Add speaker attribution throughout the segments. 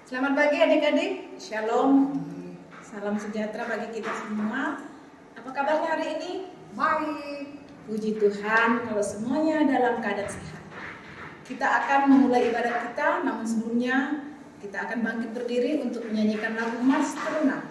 Speaker 1: Selamat pagi adik-adik, Shalom, salam sejahtera bagi kita semua. Apa kabarnya hari ini?
Speaker 2: Baik.
Speaker 1: Puji Tuhan kalau semuanya dalam keadaan sehat. Kita akan memulai ibadat kita, namun sebelumnya kita akan bangkit berdiri untuk menyanyikan lagu Mas Teruna.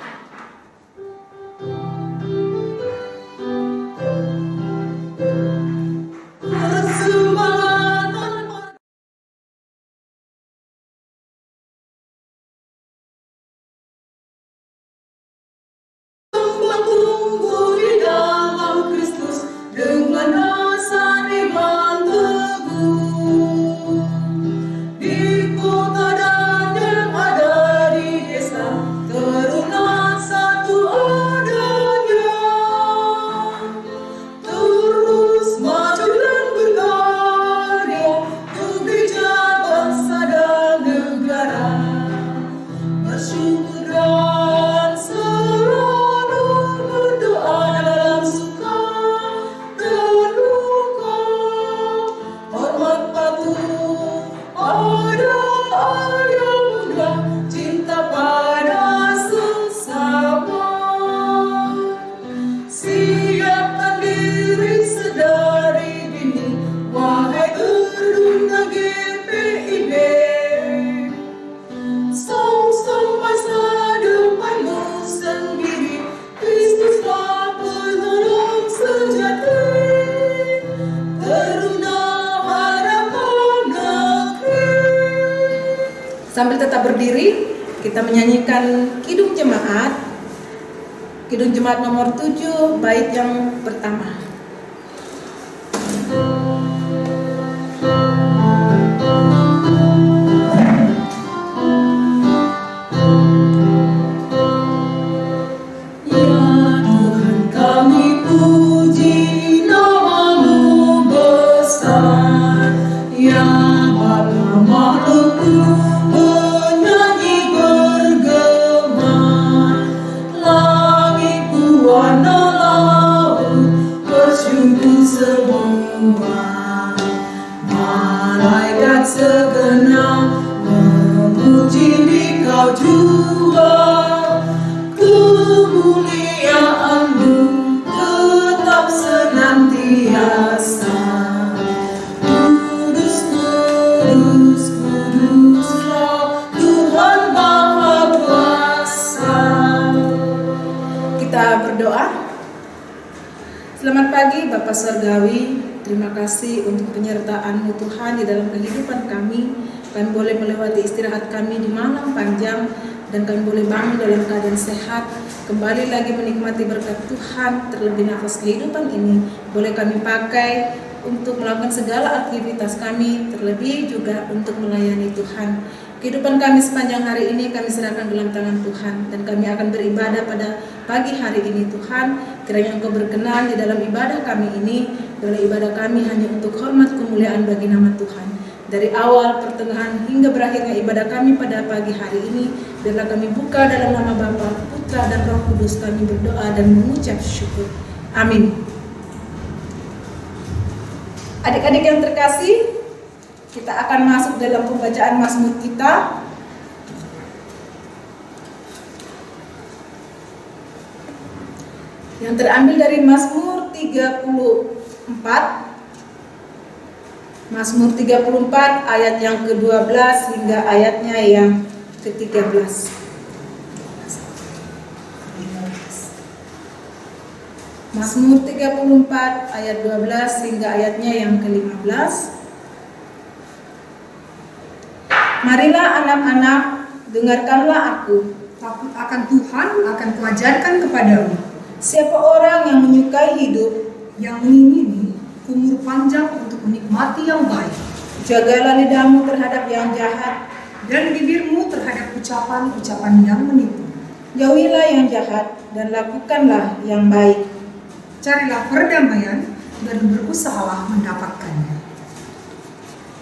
Speaker 1: Sambil tetap berdiri, kita menyanyikan Kidung Jemaat. Kidung Jemaat nomor 7, bait yang pertama. Selamat pagi Bapak Surgawi, terima kasih untuk penyertaan-Mu Tuhan di dalam kehidupan kami. Kami boleh melewati istirahat kami di malam panjang dan kami boleh bangun dalam keadaan sehat, kembali lagi menikmati berkat Tuhan. Terlebih nafas kehidupan ini boleh kami pakai untuk melakukan segala aktivitas kami, terlebih juga untuk melayani Tuhan. Kehidupan kami sepanjang hari ini kami serahkan dalam tangan Tuhan, dan kami akan beribadah pada pagi hari ini. Tuhan, kiranya Engkau berkenan di dalam ibadah kami ini. Dalam ibadah kami hanya untuk hormat kemuliaan bagi nama Tuhan. Dari awal, pertengahan hingga berakhirnya ibadah kami pada pagi hari ini, biarlah kami buka dalam nama Bapa, Putra dan Roh Kudus. Kami berdoa dan mengucap syukur. Amin. Adik-adik yang terkasih, kita akan masuk dalam pembacaan Mazmur kita. Yang terambil dari Mazmur 34. Mazmur 34 ayat yang ke-12 hingga ayatnya yang ke-13. Mazmur 34 ayat 12 hingga ayatnya yang ke-15. Marilah anak-anak, dengarkanlah aku.
Speaker 2: Takut akan Tuhan akan kuajarkan kepadamu.
Speaker 1: Siapa orang yang menyukai hidup,
Speaker 2: yang mengingini umur panjang untuk menikmati yang baik,
Speaker 1: jagalah lidahmu terhadap yang jahat,
Speaker 2: dan bibirmu terhadap ucapan-ucapan yang menipu.
Speaker 1: Jauhilah yang jahat dan lakukanlah yang baik.
Speaker 2: Carilah perdamaian dan berusahalah mendapatkannya.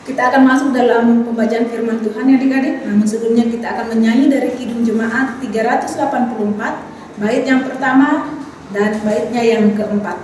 Speaker 1: Kita akan masuk dalam pembacaan firman Tuhan ya adik-adik. Namun sebelumnya kita akan menyanyi dari Kidung Jemaat 384, bait yang pertama dan baitnya yang keempat.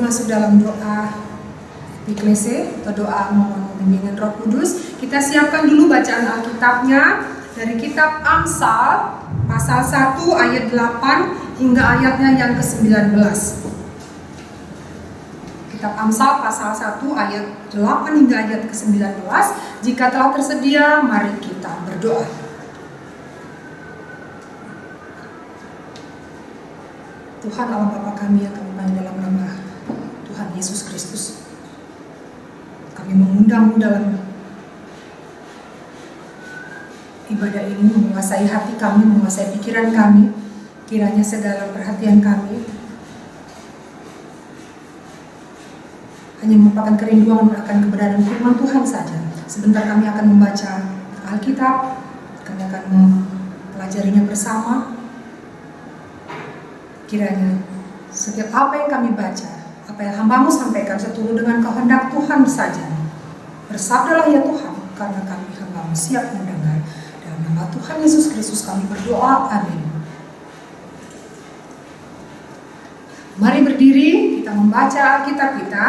Speaker 2: sebelum masuk dalam doa Epiklese atau doa mohon bimbingan Roh Kudus, kita siapkan dulu bacaan Alkitabnya dari kitab Amsal pasal 1 ayat 8 hingga ayatnya yang ke-19. Kitab Amsal pasal 1 ayat 8 hingga ayat ke-19. Jika telah tersedia, mari kita berdoa. Tuhan Allah Bapa kami yang kami panggil dalam nama Tuhan Yesus Kristus, kami mengundang-Mu dalam ibadah ini, menguasai hati kami, menguasai pikiran kami. Kiranya segala perhatian kami hanya merupakan kerinduan akan kebenaran firman Tuhan saja. Sebentar kami akan membaca Alkitab, kami akan mempelajarinya bersama. Kiranya setiap apa yang kami baca, apa yang hamba-Mu sampaikan seturut dengan kehendak Tuhan saja. Bersabdalah ya Tuhan, karena kami hamba-Mu siap mendengar. Dalam nama Tuhan Yesus Kristus kami berdoa, amin. Mari berdiri, kita membaca Alkitab kita.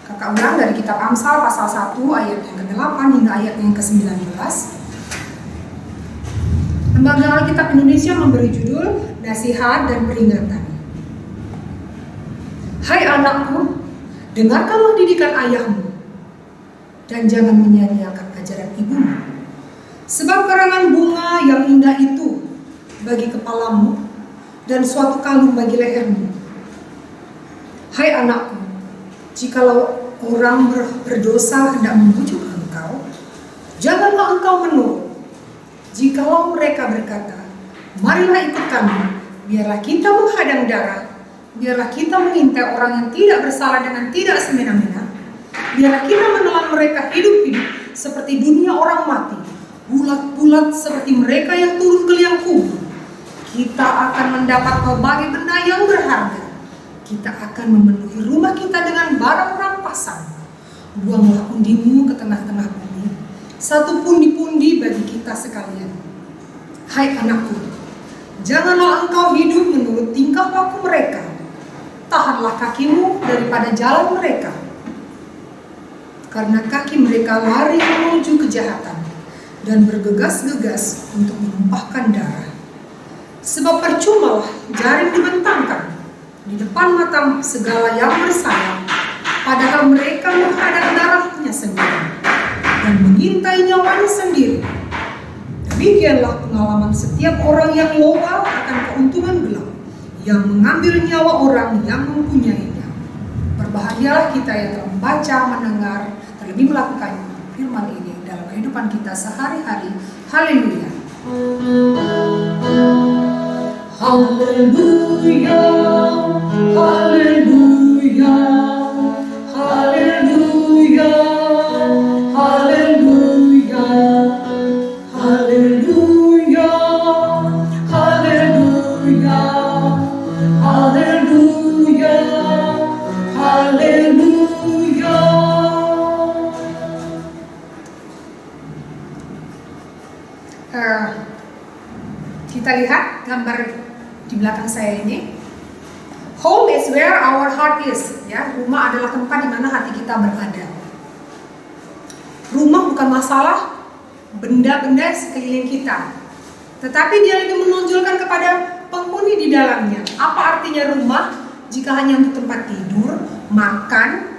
Speaker 2: Kakak ulang dari kitab Amsal pasal 1 ayat yang ke-8 hingga ayat yang ke-19. Lembaga Alkitab Indonesia memberi judul Nasihat dan Peringatan. Hai anakku, dengarkanlah didikan ayahmu dan jangan menyia-nyiakan ajaran ibumu. Sebab karangan bunga yang indah itu bagi kepalamu dan suatu kalung bagi lehermu. Hai anakku, jikalau orang berdosa hendak membujuk engkau, janganlah engkau menurut. Jikalau mereka berkata, marilah ikut kami, biarlah kita menghadang darah, biarlah kita mengintai orang yang tidak bersalah dengan tidak semena-mena, biarlah kita menelan mereka hidup-hidup seperti dunia orang mati, bulat-bulat seperti mereka yang turun ke liang kubur. Kita akan mendapat berbagai benda yang berharga. Kita akan memenuhi rumah kita dengan barang rampasan. Buanglah undimu ke tengah-tengah bumi, satu pundi-pundi bagi kita sekalian. Hai anakku, janganlah engkau hidup menurut tingkah laku mereka. Tahanlah kakimu daripada jalan mereka, karena kaki mereka lari menuju kejahatan dan bergegas-gegas untuk menumpahkan darah. Sebab percumalah jaring dibentangkan di depan mata segala yang bersayap, padahal mereka menghadap darahnya sendiri dan mengintai nyawanya sendiri. Demikianlah pengalaman setiap orang yang loba akan keuntungan gelap, yang mengambil nyawa orang yang mempunyainya. Berbahagialah kita yang telah membaca, mendengar, terlebih melakukan firman ini dalam kehidupan kita sehari-hari. Haleluya. Haleluya, haleluya, haleluya, haleluya, haleluya, haleluya, haleluya, haleluya. Kita lihat gambar di belakang saya ini. Home is where our heart is. Ya, rumah adalah tempat di mana hati kita berada. Rumah bukan masalah benda-benda sekeliling kita, tetapi dia lebih menonjolkan kepada penghuni di dalamnya. Apa artinya rumah jika hanya untuk tempat tidur, makan,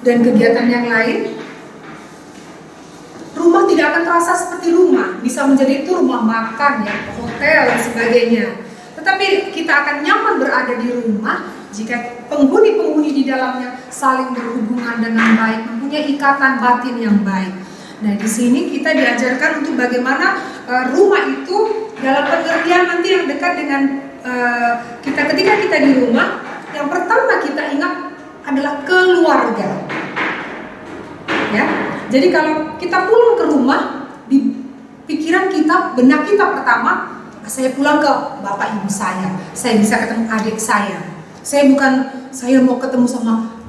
Speaker 2: dan kegiatan yang lain? Rumah tidak akan terasa seperti rumah. Bisa menjadi itu rumah makan, ya, hotel dan sebagainya. Tetapi kita akan nyaman berada di rumah jika penghuni-penghuni di dalamnya saling berhubungan dengan baik, mempunyai ikatan batin yang baik. Nah, di sini kita diajarkan untuk bagaimana rumah itu dalam pengertian nanti yang dekat dengan kita ketika kita di rumah, yang pertama kita ingat adalah keluarga. Ya. Jadi kalau kita pulang ke rumah, di pikiran kita, benak kita pertama, saya pulang ke bapak ibu saya bisa ketemu adik saya mau ketemu sama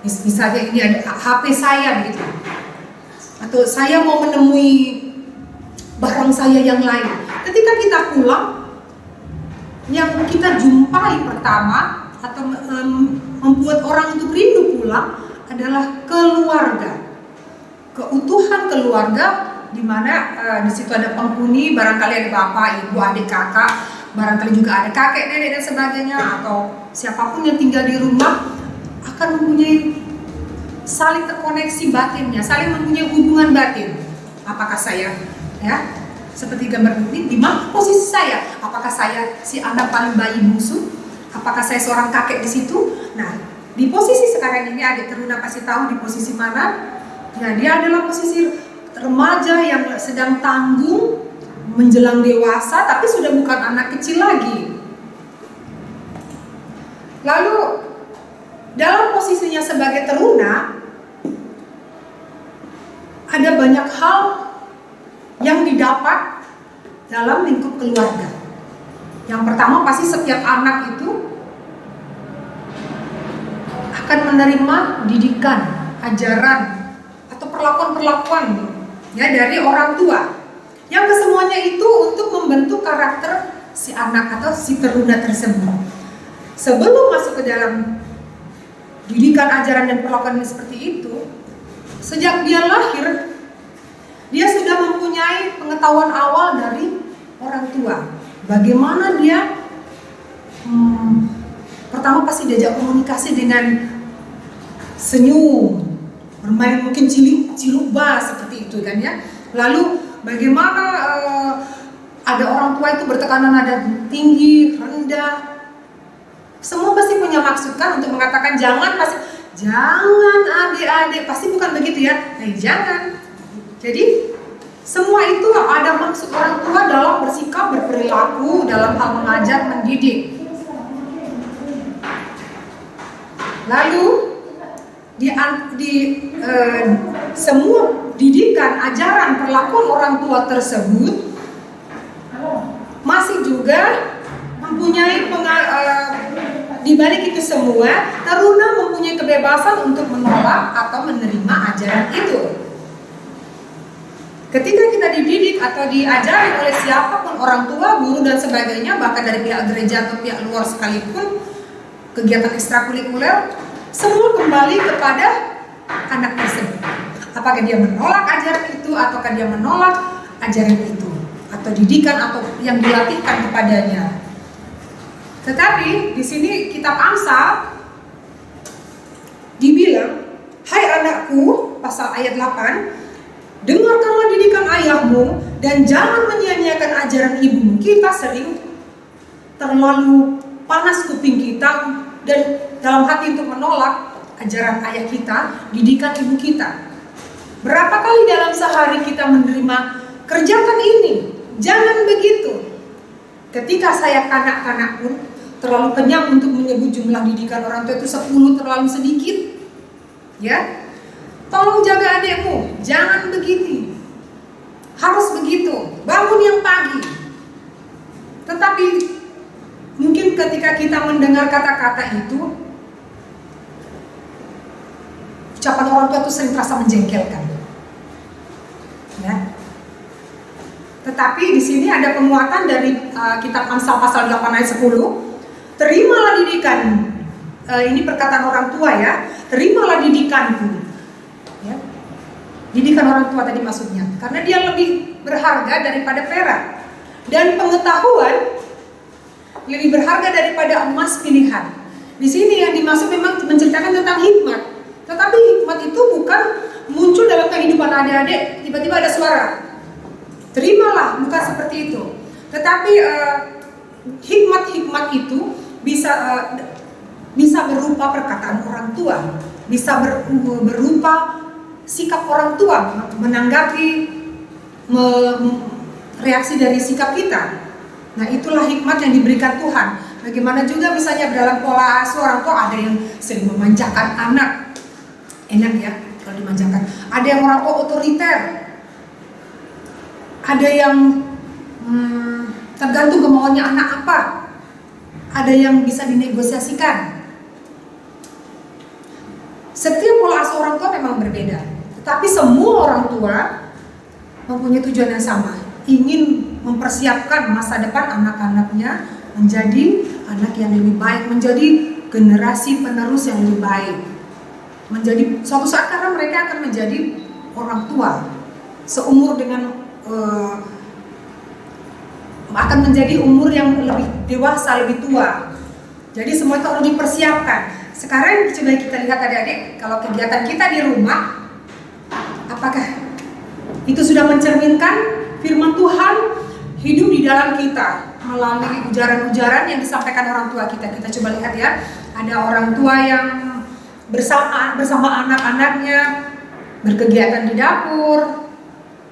Speaker 2: misalnya ini ada HP saya begitu, atau saya mau menemui barang saya yang lain. Ketika kita pulang, yang kita jumpai pertama atau membuat orang itu rindu pulang adalah keluarga, keutuhan keluarga, di mana di situ ada penghuni, barangkali ada bapak, ibu, adik, kakak, barangkali juga ada kakek, nenek dan sebagainya, atau siapapun yang tinggal di rumah akan mempunyai saling terkoneksi batinnya, saling mempunyai hubungan batin. Apakah saya, ya, seperti gambar ini, di mana posisi saya? Apakah saya si anak paling bayi bungsu? Apakah saya seorang kakek di situ? Nah, di posisi sekarang ini adik teruna kasih tahu di posisi mana? Ya, dia adalah posisi remaja yang sedang tanggung menjelang dewasa, tapi sudah bukan anak kecil lagi. Lalu dalam posisinya sebagai teruna, ada banyak hal yang didapat dalam lingkup keluarga. Yang pertama, pasti setiap anak itu akan menerima didikan, ajaran, atau perlakuan-perlakuan ya dari orang tua. Yang kesemuanya itu untuk membentuk karakter si anak atau si teruna tersebut. Sebelum masuk ke dalam didikan, ajaran, dan perlakuan seperti itu, sejak dia lahir, dia sudah mempunyai pengetahuan awal dari orang tua. Bagaimana dia pertama pasti diajak komunikasi dengan senyum, bermain mungkin ciluba seperti itu kan ya. Lalu bagaimana ada orang tua itu bertekanan nada tinggi, rendah. Semua pasti punya maksud kan untuk mengatakan jangan adik-adik, pasti bukan begitu ya. Jangan. Jadi semua itu ada maksud orang tua dalam bersikap, berperilaku, dalam hal mengajar, mendidik. Lalu semua didikan, ajaran, perlakuan orang tua tersebut masih juga mempunyai di balik itu semua, teruna mempunyai kebebasan untuk menolak atau menerima ajaran itu. Ketika kita dididik atau diajari oleh siapapun, orang tua, guru dan sebagainya, bahkan dari pihak gereja atau pihak luar sekalipun, kegiatan ekstrakurikuler, semua kembali kepada anak tersebut. Apakah dia menolak ajaran itu, ataukah dia menolak ajaran itu, atau didikan atau yang dilatihkan kepadanya. Tetapi di sini kitab Amsal dibilang, hai anakku, pasal ayat 8, dengarkanlah didikan ayahmu dan jangan menyia-nyiakan ajaran ibumu. Kita sering terlalu panas kuping kita dan dalam hati untuk menolak ajaran ayah kita, didikan ibu kita. Berapa kali dalam sehari kita menerima, kerjakan ini, jangan begitu. Ketika saya kanak-kanak pun terlalu kenyang untuk menyebut jumlah didikan orang tua itu 10 terlalu sedikit. Ya, tolong jaga adikmu, jangan begini, harus begitu, bangun yang pagi. Tetapi mungkin ketika kita mendengar kata-kata itu, ucapan orang tua itu sering terasa menjengkelkan. Ya. Tetapi di sini ada penguatan dari kitab Amsal pasal 8 ayat 10. Terimalah didikan, ini perkataan orang tua ya, terimalah didikanku. Ya. Didikan orang tua tadi maksudnya, karena dia lebih berharga daripada perak, dan pengetahuan lebih berharga daripada emas pilihan. Di sini yang dimaksud memang menceritakan tentang hikmat, tetapi hikmat itu bukan muncul dalam kehidupan adik-adik tiba-tiba ada suara terimalah, bukan seperti itu. Tetapi hikmat-hikmat itu bisa berupa perkataan orang tua, bisa berupa sikap orang tua menanggapi reaksi dari sikap kita. Nah, itulah hikmat yang diberikan Tuhan. Bagaimana juga misalnya dalam pola asuh orang tua, ada yang sering memanjakan anak, enak ya kalau dimanjakan. Ada yang orang tua otoriter, ada yang tergantung kemauannya anak apa, ada yang bisa dinegosiasikan. Setiap pola asuh orang tua memang berbeda, tetapi semua orang tua mempunyai tujuan yang sama, ingin mempersiapkan masa depan anak-anaknya menjadi anak yang lebih baik, menjadi generasi penerus yang lebih baik. Menjadi suatu saat karena mereka akan menjadi orang tua seumur dengan akan menjadi umur yang lebih dewasa, lebih tua. Jadi semua itu harus dipersiapkan. Sekarang coba kita lihat adik-adik, kalau kegiatan kita di rumah, apakah itu sudah mencerminkan firman Tuhan hidup di dalam kita melalui ujaran-ujaran yang disampaikan orang tua kita. Kita coba lihat ya, ada orang tua yang bersama anak-anaknya berkegiatan di dapur,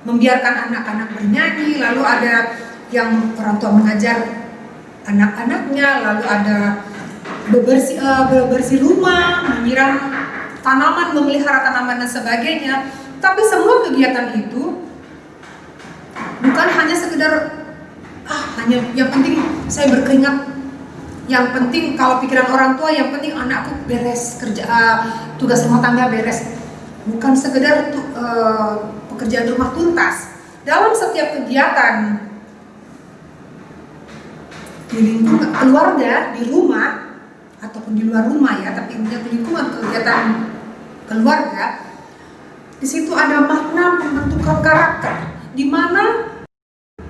Speaker 2: membiarkan anak-anak bernyanyi, lalu ada yang orang tua mengajar anak-anaknya, lalu ada bebersih rumah, menyiram tanaman, memelihara tanaman dan sebagainya. Tapi semua kegiatan itu bukan hanya sekedar hanya yang penting saya berkeringat, yang penting kalau pikiran orang tua yang penting anakku beres kerja, tugas rumah tangga beres. Bukan sekedar pekerjaan rumah tuntas. Dalam setiap kegiatan di lingkungan keluarga, di rumah ataupun di luar rumah ya, tapi intinya di lingkungan kegiatan keluarga, di situ ada makna pembentukan karakter, di mana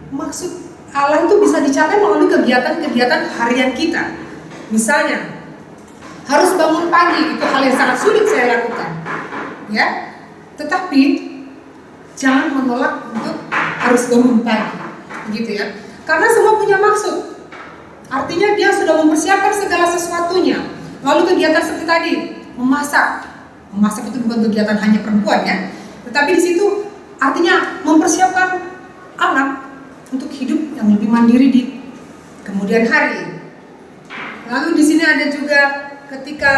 Speaker 2: maksud Allah itu bisa dicapai melalui kegiatan-kegiatan harian kita. Misalnya harus bangun pagi, itu hal yang sangat sulit saya lakukan, ya. Tetapi jangan menolak untuk harus bangun pagi, begitu ya. Karena semua punya maksud. Artinya dia sudah mempersiapkan segala sesuatunya. Lalu kegiatan seperti tadi, memasak. Memasak itu bukan kegiatan hanya perempuan ya. Tetapi di situ artinya mempersiapkan anak untuk hidup yang lebih mandiri di kemudian hari. Lalu di sini ada juga ketika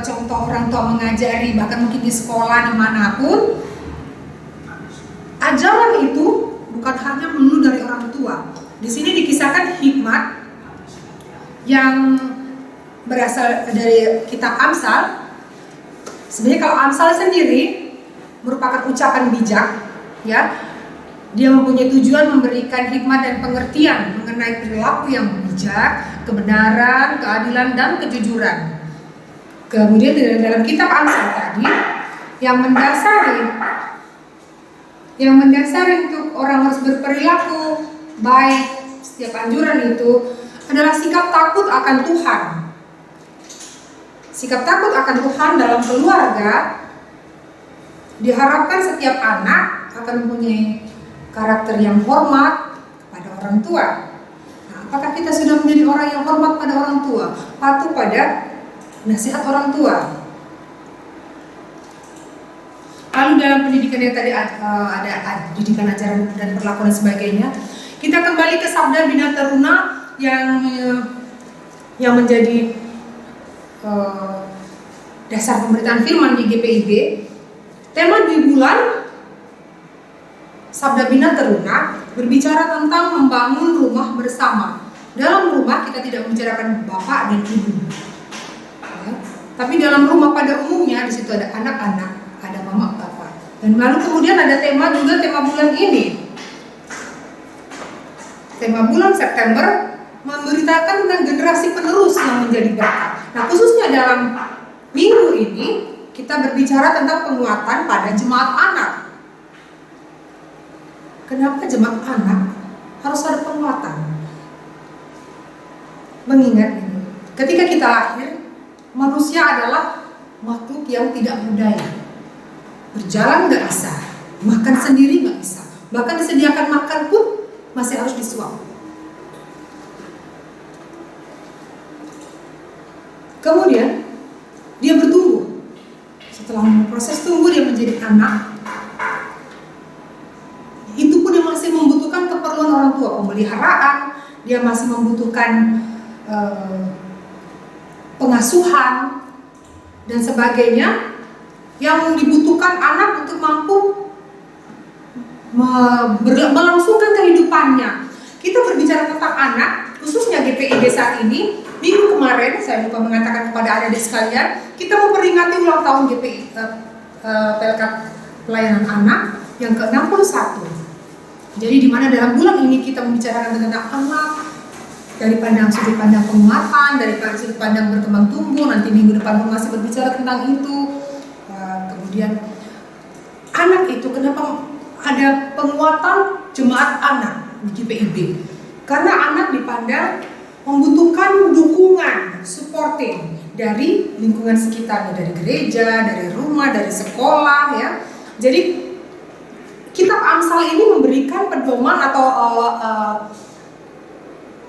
Speaker 2: contoh orang tua mengajari, bahkan mungkin di sekolah dimanapun, ajaran itu bukan hanya melulu dari orang tua. Di sini dikisahkan hikmat yang berasal dari kitab Amsal. Sebenarnya kalau Amsal sendiri merupakan ucapan bijak, ya. Dia mempunyai tujuan memberikan hikmat dan pengertian mengenai perilaku yang bijak, kebenaran, keadilan, dan kejujuran. Kemudian dalam kitab Amsal tadi yang mendasari untuk orang harus berperilaku baik, setiap anjuran itu adalah sikap takut akan Tuhan. Sikap takut akan Tuhan dalam keluarga diharapkan setiap anak akan mempunyai karakter yang hormat kepada orang tua. Nah, apakah kita sudah menjadi orang yang hormat pada orang tua, patuh pada nasihat orang tua? Lalu dalam pendidikan yang tadi ada pendidikan ajaran dan perlakuan dan sebagainya, kita kembali ke Sabda Bina Teruna yang menjadi dasar pemberitaan firman di GPIB. Tema di bulan Sabda Bina Teruna berbicara tentang membangun rumah bersama. Dalam rumah kita tidak membicarakan bapak dan ibu, ya. Tapi dalam rumah pada umumnya di situ ada anak-anak, ada mama, bapak. Dan lalu kemudian ada tema bulan ini. Tema bulan September memberitakan tentang generasi penerus yang menjadi berkat. Nah, khususnya dalam minggu ini kita berbicara tentang penguatan pada jemaat anak. Kenapa jemaat anak harus ada penguatan? Mengingat ini, ketika kita lahir, manusia adalah makhluk yang tidak berdaya. Berjalan nggak bisa, makan sendiri nggak bisa, bahkan disediakan makan pun masih harus disuap. Kemudian dia bertumbuh. Setelah proses tumbuh dia menjadi anak. Itu pun dia masih membutuhkan keperluan orang tua, pemeliharaan. Dia masih membutuhkan pengasuhan dan sebagainya yang dibutuhkan anak untuk mampu melangsungkan kehidupannya. Kita berbicara tentang anak, khususnya GPIB saat ini. Minggu kemarin saya lupa mengatakan kepada adik-adik sekalian, kita memperingati ulang tahun GPI PLK Pelayanan Anak yang ke-61. Jadi di mana dalam bulan ini kita membicarakan tentang anak, dari sudut pandang penguatan, dari sudut pandang berkembang tumbuh. Nanti minggu depan pun masih berbicara tentang itu. Kemudian anak itu, kenapa ada penguatan jemaat anak di GPIB? Karena anak dipandang membutuhkan dukungan, supporting dari lingkungan sekitarnya, dari gereja, dari rumah, dari sekolah ya. Jadi kitab Amsal ini memberikan pedoman atau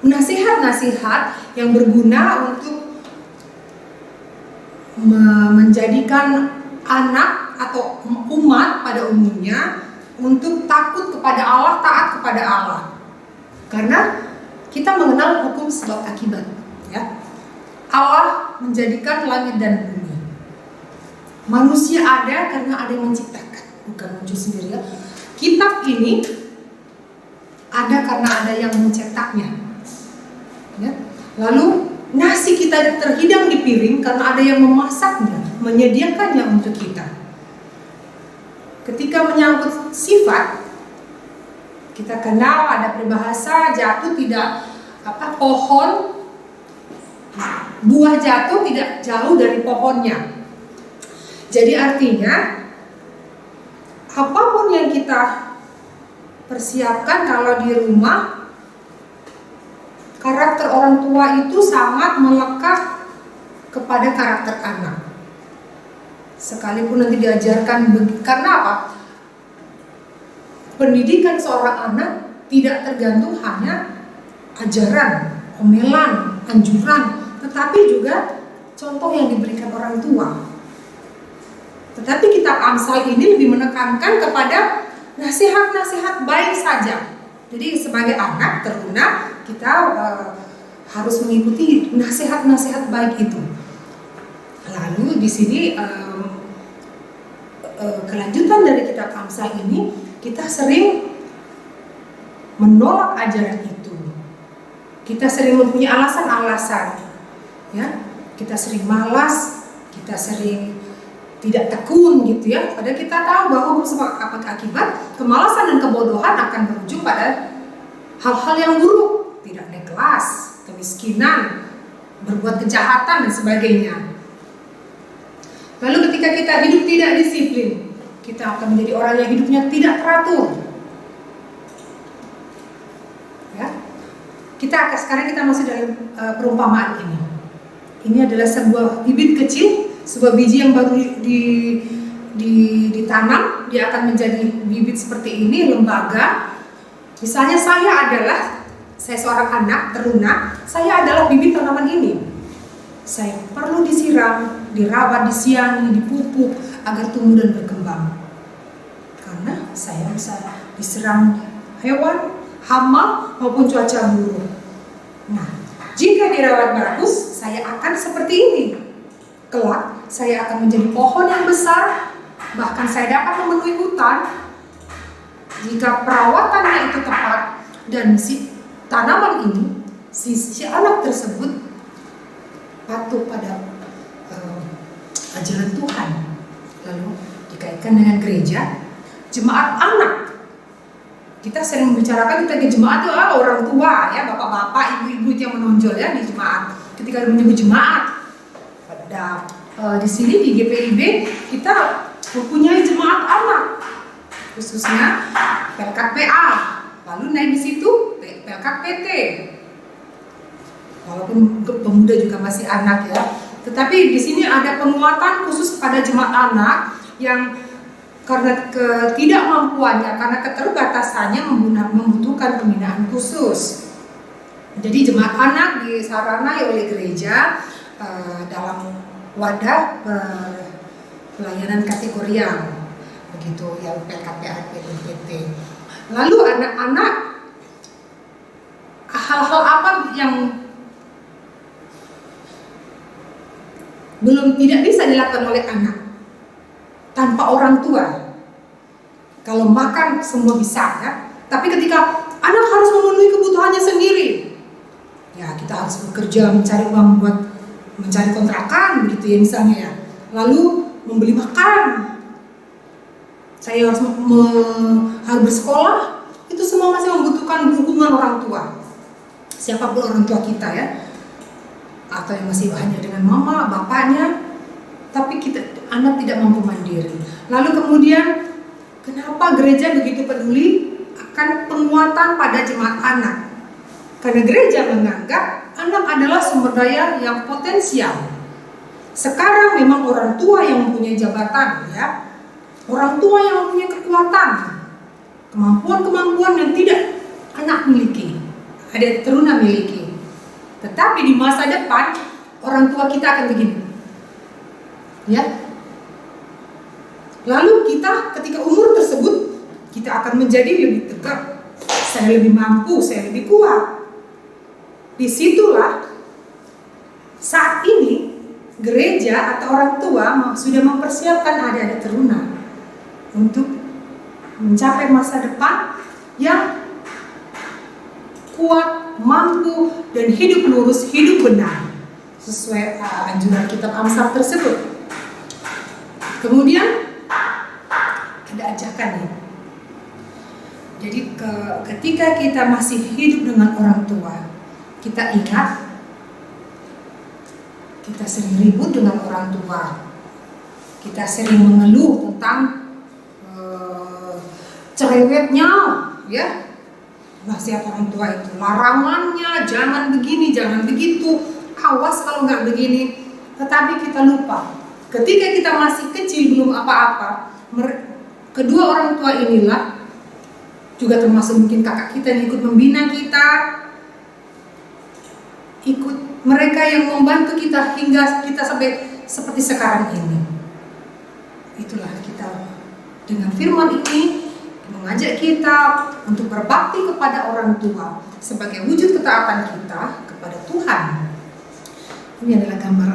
Speaker 2: nasihat-nasihat yang berguna untuk menjadikan anak atau umat pada umumnya untuk takut kepada Allah, taat kepada Allah. Karena kita mengenal hukum sebab akibat, ya. Allah menjadikan langit dan bumi. Manusia ada karena ada yang menciptakan, bukan muncul sendiri ya. Kitab ini ada karena ada yang mencetaknya. Ya. Lalu nasi kita terhidang di piring karena ada yang memasaknya, menyediakannya untuk kita. Ketika menyangkut sifat, kita kenal ada peribahasa jatuh tidak pohon, buah jatuh tidak jauh dari pohonnya. Jadi artinya apapun yang kita persiapkan kalau di rumah, karakter orang tua itu sangat melekat kepada karakter anak. Sekalipun nanti diajarkan, karena apa? Pendidikan seorang anak tidak tergantung hanya ajaran, omelan, anjuran, tetapi juga contoh yang diberikan orang tua. Tetapi kitab Amsal ini lebih menekankan kepada nasihat-nasihat baik saja. Jadi sebagai anak teruna kita harus mengikuti nasihat-nasihat baik itu. Lalu di sini kelanjutan dari kitab Amsal ini, kita sering menolak ajaran itu. Kita sering mempunyai alasan-alasan, ya. Kita sering malas, kita sering tidak tekun gitu ya. Padahal kita tahu bahwa hukum sebab akibat, kemalasan dan kebodohan akan berujung pada hal-hal yang buruk, tidak naik kelas, kemiskinan, berbuat kejahatan dan sebagainya. Lalu ketika kita hidup tidak disiplin, kita akan menjadi orang yang hidupnya tidak teratur. Ya. Sekarang kita masih dalam perumpamaan ini. Ini adalah sebuah bibit kecil, sebuah biji yang baru ditanam, dia akan menjadi bibit seperti ini, lembaga. Misalnya saya seorang anak teruna, saya adalah bibit tanaman ini. Saya perlu disiram, dirawat, disiangi, dipupuk agar tumbuh dan berkembang. Karena saya bisa diserang hewan, hama maupun cuaca buruk. Nah, jika dirawat bagus, saya akan seperti ini. Kelak, saya akan menjadi pohon yang besar, bahkan saya dapat memenuhi hutan. Jika perawatannya itu tepat dan si tanaman ini, si anak tersebut patuh pada ajaran Tuhan. Lalu dikaitkan dengan gereja, jemaat anak. Kita sering membicarakan kita di jemaat itu orang tua ya, bapak-bapak, ibu-ibu yang menonjol ya di jemaat. Ketika menyebut jemaat, pada di sini di GPIB kita mempunyai jemaat anak, khususnya PLKPA. Lalu naik di situ PLKPT. Walaupun pemuda juga masih anak ya, tetapi di sini ada penguatan khusus pada jemaat anak yang karena ketidakmampuannya, karena keterbatasannya membutuhkan pembinaan khusus. Jadi jemaat anak disaranai oleh gereja dalam wadah pelayanan kategorial, begitu yang PLKPA, PLPT. Lalu anak-anak, hal-hal apa yang tidak bisa dilakukan oleh anak tanpa orang tua? Kalau makan semua bisa ya, tapi ketika anak harus memenuhi kebutuhannya sendiri, ya kita harus bekerja mencari uang buat mencari kontrakan begitu ya misalnya ya. Lalu membeli makan, saya harus bersekolah, itu semua masih membutuhkan dukungan orang tua. siapapun orang tua kita ya, atau yang masih hanya dengan mama, bapaknya, tapi anak tidak mampu mandiri. Lalu kemudian kenapa gereja begitu peduli akan penguatan pada jemaat anak? Karena gereja menganggap anak adalah sumber daya yang potensial. Sekarang memang orang tua yang mempunyai jabatan ya, orang tua yang mempunyai kekuatan, kemampuan-kemampuan yang tidak anak miliki, adik teruna miliki. Tetapi di masa depan orang tua kita akan begini, ya. Lalu kita ketika umur tersebut kita akan menjadi lebih tegak, saya lebih mampu, saya lebih kuat. Disitulah saat ini gereja atau orang tua sudah mempersiapkan adik-adik teruna untuk mencapai masa depan yang kuat, mampu, dan hidup lurus, hidup benar sesuai anjuran kitab Amsal tersebut. Kemudian ada ajakan ya. Jadi ketika kita masih hidup dengan orang tua, kita ingat kita sering ribut dengan orang tua, kita sering mengeluh tentang cerewetnya, ya, nasihat orang tua itu, larangannya, jangan begini, jangan begitu, awas kalau nggak begini. Tetapi kita lupa, ketika kita masih kecil belum apa-apa, kedua orang tua inilah juga termasuk mungkin kakak kita yang ikut membina kita, ikut mereka yang membantu kita hingga kita sampai seperti sekarang ini. Itulah kita dengan firman ini mengajak kita untuk berbakti kepada orang tua sebagai wujud ketaatan kita kepada Tuhan. Ini adalah gambar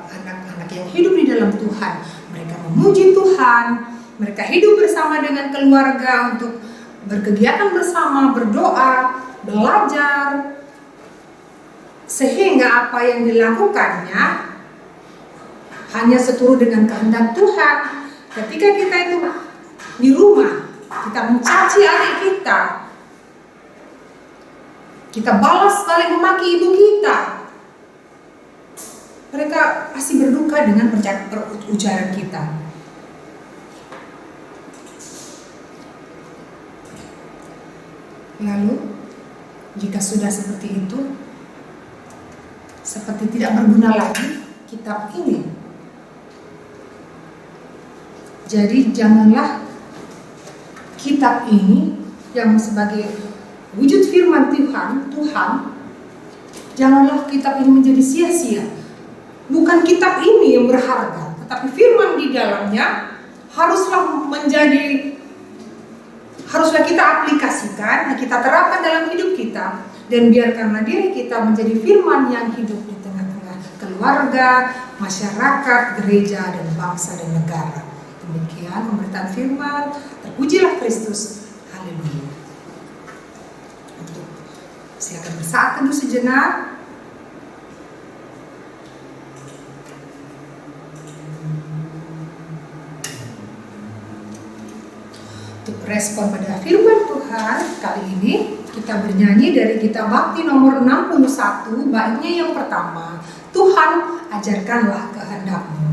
Speaker 2: anak-anak yang hidup di dalam Tuhan. Mereka memuji Tuhan, mereka hidup bersama dengan keluarga untuk berkegiatan bersama, berdoa, belajar, sehingga apa yang dilakukannya hanya seturut dengan kehendak Tuhan. Ketika kita itu di rumah, kita mencaci adik kita balas balik memaki ibu kita, mereka pasti berduka dengan ujaran kita. Lalu jika sudah seperti itu, seperti tidak berguna lagi kitab ini. Jadi janganlah kitab ini yang sebagai wujud firman Tuhan, janganlah kitab ini menjadi sia-sia. Bukan kitab ini yang berharga, tetapi firman di dalamnya haruslah kita aplikasikan, kita terapkan dalam hidup kita, dan biarkanlah diri kita menjadi firman yang hidup di tengah-tengah keluarga, masyarakat, gereja, dan bangsa dan negara. Demikian pemberitaan firman. Terpujilah Kristus. Haleluya. Silakan bersaat teduh sejenak. Untuk respon pada firman Tuhan kali ini, kita bernyanyi dari kitab Bakti nomor 61, baitnya yang pertama, Tuhan ajarkanlah kehendak-Mu.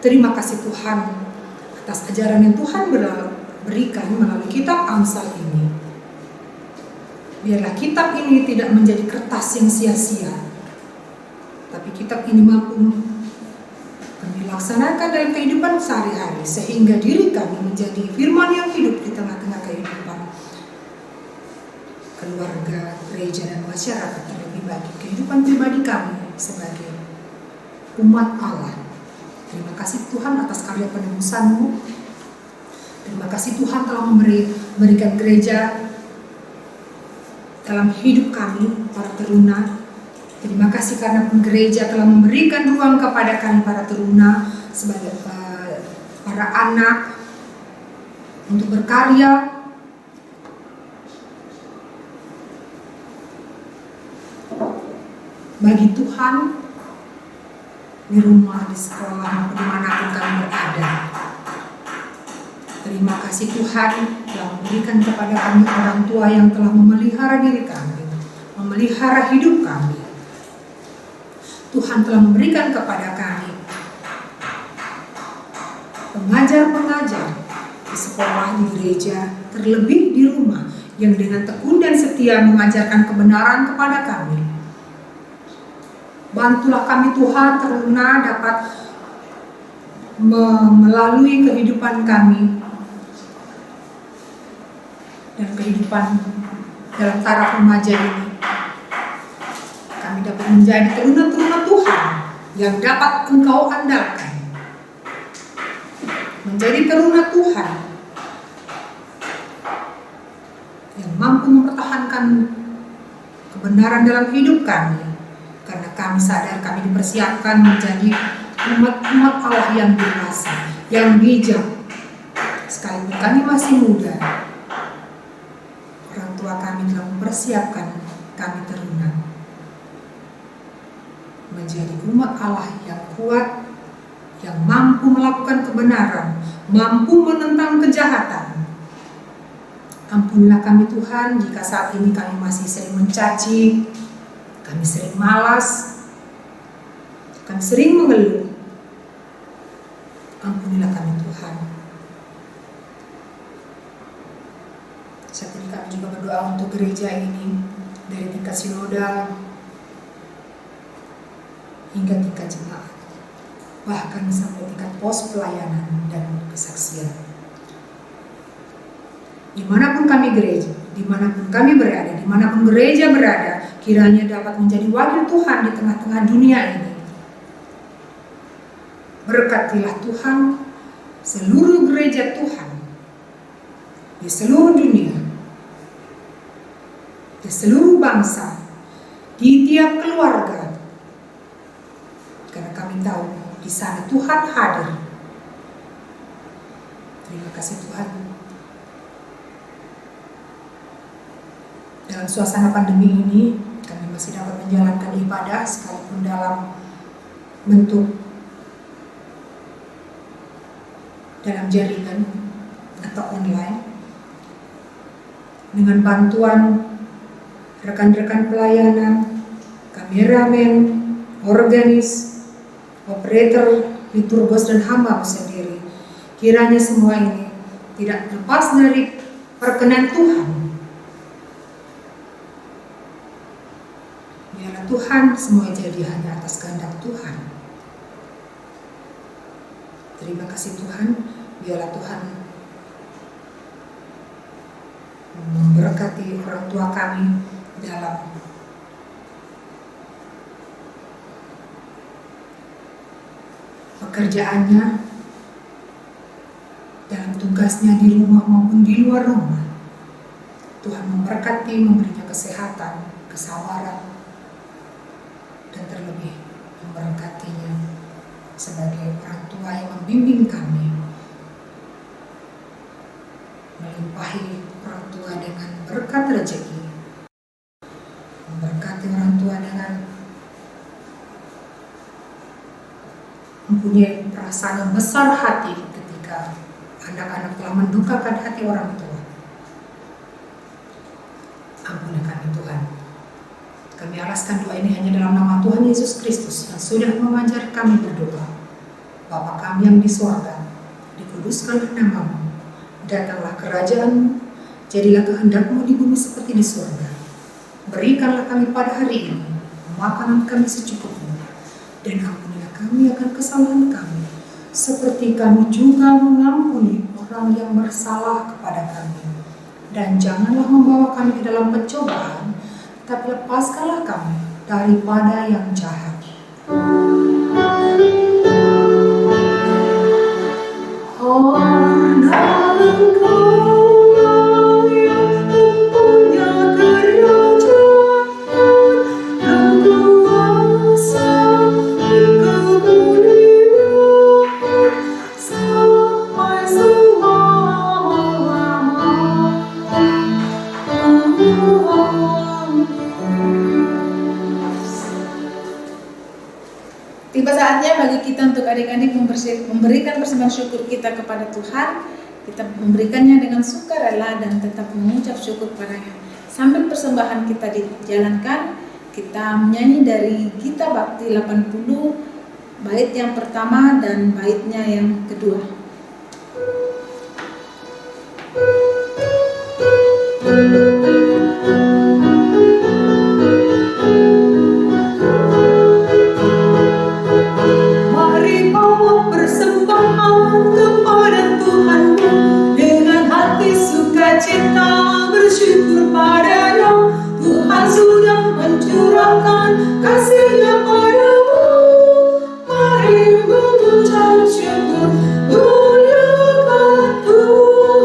Speaker 2: Terima kasih Tuhan atas ajaran yang Tuhan berikan melalui kitab Amsal ini. Biarlah kitab ini tidak menjadi kertas yang sia-sia, tapi kitab ini mampu kami laksanakan dalam kehidupan sehari-hari, sehingga diri kami menjadi firman yang hidup di tengah-tengah kehidupan keluarga, gereja, dan masyarakat, terlebih bagi kehidupan pribadi kami sebagai umat Allah. Terima kasih Tuhan atas karya penebusan-Mu. Terima kasih Tuhan telah memberikan gereja dalam hidup kami, para teruna. Terima kasih karena gereja telah memberikan ruang kepada kami, para teruna, sebagai para anak, untuk berkarya. Bagi Tuhan, di rumah, di sekolah, dimanapun kami berada. Terima kasih Tuhan telah memberikan kepada kami orang tua yang telah memelihara diri kami, memelihara hidup kami. Tuhan telah memberikan kepada kami pengajar-pengajar di sekolah, di gereja, terlebih di rumah, yang dengan tekun dan setia mengajarkan kebenaran kepada kami. Bantulah kami Tuhan, teruna dapat melalui kehidupan kami dan kehidupan dalam taraf remaja ini, kami dapat menjadi teruna-teruna Tuhan yang dapat Engkau andalkan, menjadi teruna Tuhan yang mampu mempertahankan kebenaran dalam hidup kami, karena kami sadar kami dipersiapkan menjadi umat-umat Allah yang dewasa, yang bijak. Sekalipun kami masih muda, orang tua kami telah mempersiapkan kami teruna menjadi umat Allah yang kuat, yang mampu melakukan kebenaran, mampu menentang kejahatan. Ampunilah kami Tuhan jika saat ini kami masih sering mencaci, kami sering malas, kami sering mengeluh. Ampunilah kami Tuhan. Saat ini kami juga berdoa untuk gereja ini, dari tingkat sinodal hingga tingkat jemaat, bahkan sampai tingkat pos pelayanan dan kesaksian. Dimanapun kami gereja, dimanapun kami berada, dimanapun gereja berada, kiranya dapat menjadi wakil Tuhan di tengah-tengah dunia ini. Berkatilah Tuhan seluruh gereja Tuhan di seluruh dunia, di seluruh bangsa, di tiap keluarga, karena kami tahu di sana Tuhan hadir. Terima kasih Tuhan. Dalam suasana pandemi ini, kami masih dapat menjalankan ibadah sekalipun dalam bentuk dalam jaringan atau online, dengan bantuan rekan-rekan pelayanan, kameramen, organis, operator, liturgos, dan hamba sendiri. Kiranya semua ini tidak lepas dari perkenan Tuhan. Biarlah Tuhan semua jadi hanya atas kehendak Tuhan. Terima kasih Tuhan. Biarlah Tuhan memberkati orang tua kami dalam pekerjaannya, dalam tugasnya di rumah maupun di luar rumah. Tuhan memberkati, memberinya kesehatan, kesabaran, dan terlebih memberkatinya sebagai orang tua yang membimbing kami, melimpahi orang tua dengan berkat rezeki, memberkati orang tua dengan mempunyai perasaan yang besar hati ketika anak-anak telah mendukakan hati orang tua. Ampuni kami Tuhan. Kami alaskan doa ini hanya dalam nama Tuhan Yesus Kristus yang sudah mengajar kami berdoa. Bapa kami yang di sorga, dikuduskanlah namamu, datanglah kerajaanmu, jadilah kehendakmu di bumi seperti di sorga. Berikanlah kami pada hari ini makanan kami secukupnya, dan ampunilah kami akan kesalahan kami, seperti kami juga mengampuni orang yang bersalah kepada kami. Dan janganlah membawa kami ke dalam pencobaan, tapi lepaskanlah kami daripada yang jahat.
Speaker 1: Tiba saatnya bagi kita untuk adik-adik memberikan persembahan syukur kita kepada Tuhan. Kita memberikannya dengan sukarela dan tetap mengucap syukur padanya. Sambil persembahan kita dijalankan, kita menyanyi dari Gita Bakti 80, bait yang pertama dan baitnya yang kedua.
Speaker 2: Cinta bersyukur padanya, Tuhan sudah mencurahkan kasih-Nya padamu. Mari mengucap syukur, muliakan Tuhanmu,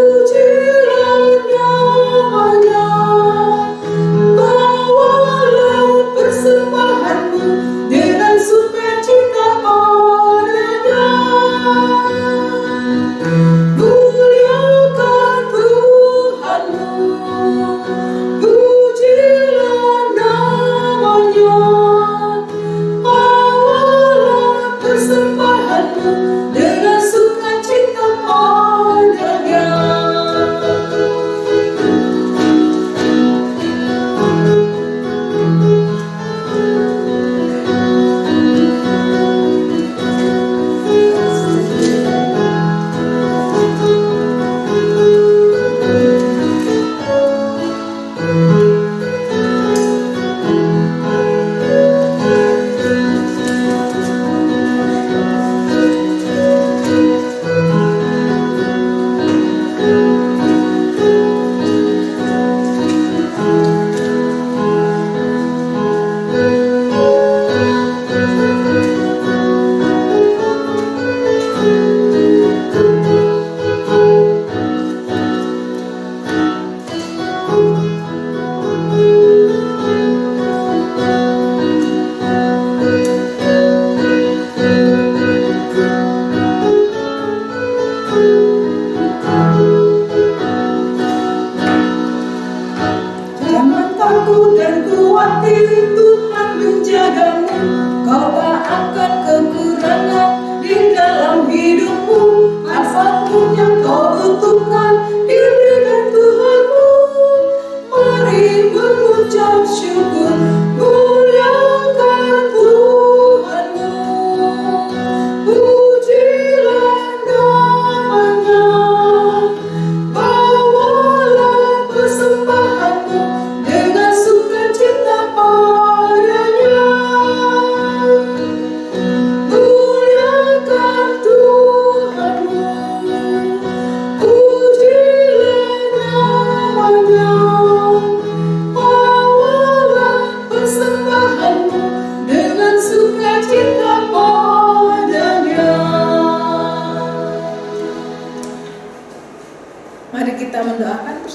Speaker 2: pujilah namanya, bawalah persembahanmu dengan sukacita padanya.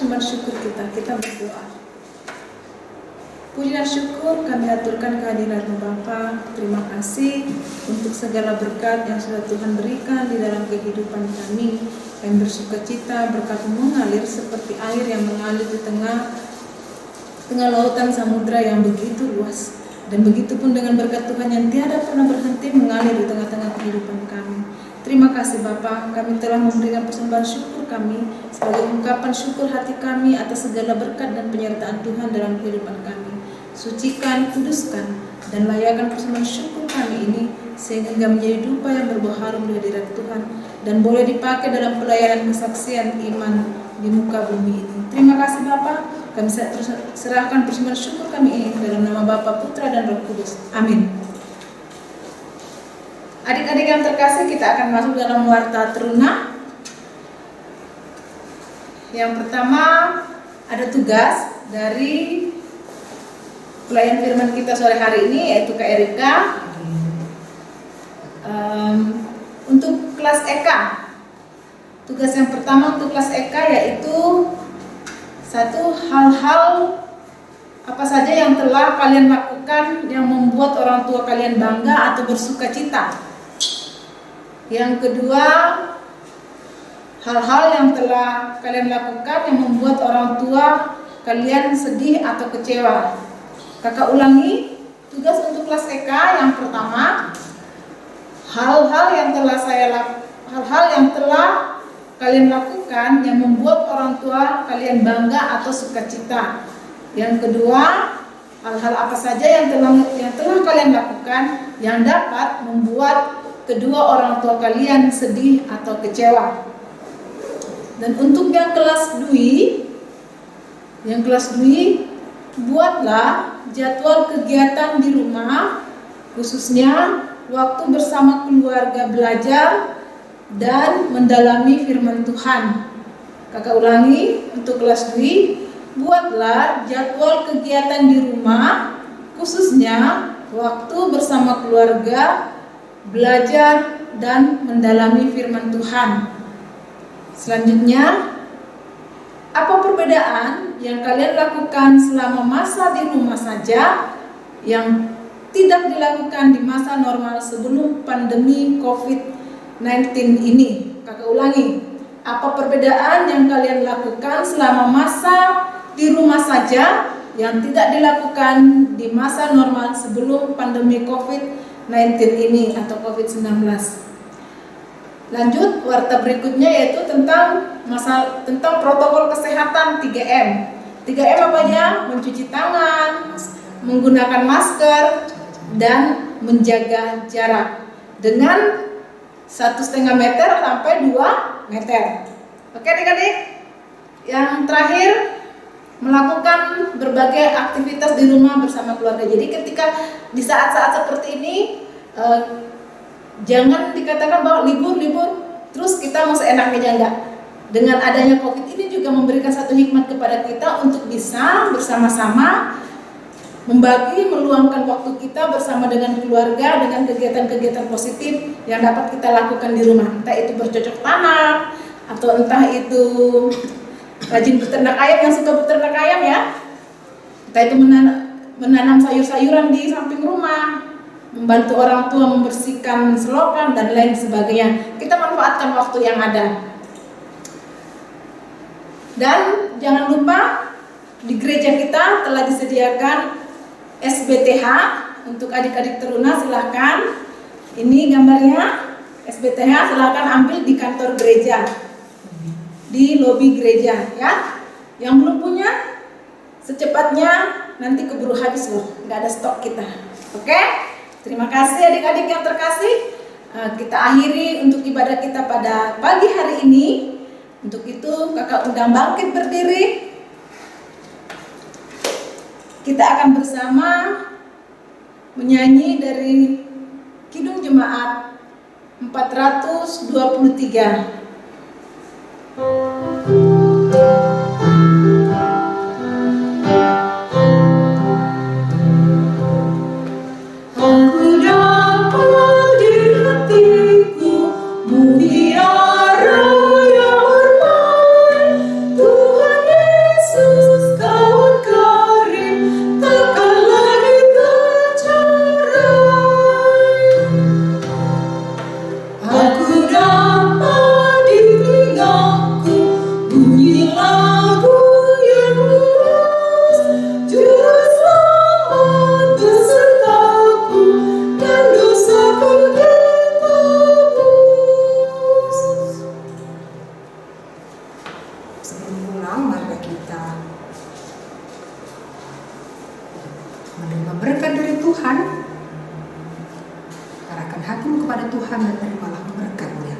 Speaker 1: persembahan syukur kita. Kita berdoa. Puji dan syukur kami aturkan kehadiran-Mu Bapa. Terima kasih untuk segala berkat yang sudah Tuhan berikan di dalam kehidupan kami. Kami bersukacita berkat-Mu mengalir seperti air yang mengalir di tengah lautan samudra yang begitu luas. Dan begitu pun dengan berkat Tuhan yang tiada pernah berhenti mengalir di tengah-tengah kehidupan kami. Terima kasih Bapa, kami telah memberikan persembahan syukur kami sebagai ungkapan syukur hati kami atas segala berkat dan penyertaan Tuhan dalam kehidupan kami. Sucikan, kuduskan, dan layakan persembahan syukur kami ini, sehingga menjadi dupa yang berbuah harum di hadirat Tuhan dan boleh dipakai dalam pelayanan kesaksian iman di muka bumi ini. Terima kasih Bapa, kami serahkan persembahan syukur kami ini dalam nama Bapa, Putra dan Roh Kudus. Amin. Adik-adik yang terkasih, kita akan masuk dalam warta teruna. Yang pertama ada tugas dari pelayan firman kita sore hari ini, yaitu Kak Erika, untuk kelas EK. Tugas yang pertama untuk kelas EK yaitu satu, hal-hal apa saja yang telah kalian lakukan yang membuat orang tua kalian bangga atau bersuka cita. Yang kedua, hal-hal yang telah kalian lakukan yang membuat orang tua kalian sedih atau kecewa. Kakak ulangi, tugas untuk kelas EK yang pertama, hal-hal yang telah kalian lakukan yang membuat orang tua kalian bangga atau sukacita. Yang kedua, hal-hal apa saja yang telah kalian lakukan yang dapat membuat kedua orang tua kalian sedih atau kecewa. Dan untuk yang kelas dwi, buatlah jadwal kegiatan di rumah, khususnya waktu bersama keluarga belajar dan mendalami firman Tuhan. Kakak ulangi, untuk kelas dwi, buatlah jadwal kegiatan di rumah, khususnya waktu bersama keluarga belajar dan mendalami firman Tuhan. Selanjutnya, apa perbedaan yang kalian lakukan selama masa di rumah saja yang tidak dilakukan di masa normal sebelum pandemi COVID-19 ini? Kakak ulangi, apa perbedaan yang kalian lakukan selama masa di rumah saja yang tidak dilakukan di masa normal sebelum pandemi COVID-19 ini atau COVID-19? Lanjut, warta berikutnya yaitu tentang protokol kesehatan 3M. 3M apa aja? Mencuci tangan, menggunakan masker, dan menjaga jarak dengan 1,5 meter sampai 2 meter. Oke adik-adik? Yang terakhir, melakukan berbagai aktivitas di rumah bersama keluarga. Jadi ketika di saat-saat seperti ini, jangan dikatakan bahwa libur terus kita mau seenaknya, enggak. Dengan adanya COVID ini juga memberikan satu hikmat kepada kita untuk bisa bersama-sama meluangkan waktu kita bersama dengan keluarga dengan kegiatan-kegiatan positif yang dapat kita lakukan di rumah. Entah itu bercocok tanam atau entah itu rajin beternak ayam, yang suka beternak ayam ya. Entah itu menanam sayur-sayuran di samping rumah, membantu orang tua membersihkan selokan dan lain sebagainya. Kita manfaatkan waktu yang ada. Dan jangan lupa di gereja kita telah disediakan SBTH untuk adik-adik teruna. Silahkan, ini gambarnya SBTH, silahkan ambil di kantor gereja, di lobi gereja ya. Yang belum punya, secepatnya, nanti keburu habis loh, nggak ada stok kita. Oke? Terima kasih adik-adik yang terkasih. Kita akhiri untuk ibadah kita pada pagi hari ini. Untuk itu kakak undang bangkit berdiri. Kita akan bersama menyanyi dari Kidung Jemaat 423.
Speaker 3: Aku dapat
Speaker 2: hatimu kepada Tuhan dan terimalah berkat-Nya.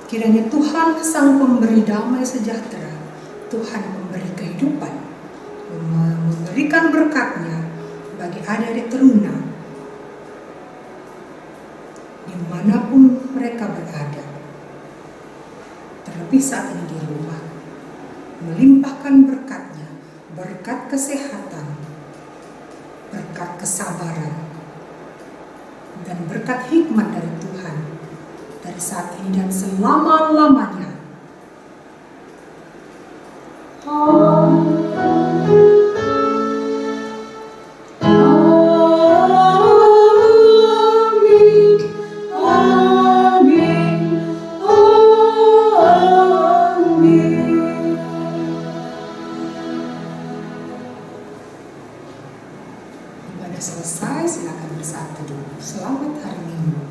Speaker 2: Kiranya Tuhan Sang Pemberi damai sejahtera, Tuhan memberi kehidupan, memberikan berkat-Nya bagi adik-adik teruna dimanapun mereka berada, terlebih saat ini di rumah, melimpahkan berkat-Nya, berkat kesehatan, berkat kesabaran, dan berkat hikmat dari Tuhan dari saat ini dan selama-lamanya. Ibadah selesai, silakan bersaat teduh. Selamat hari Minggu.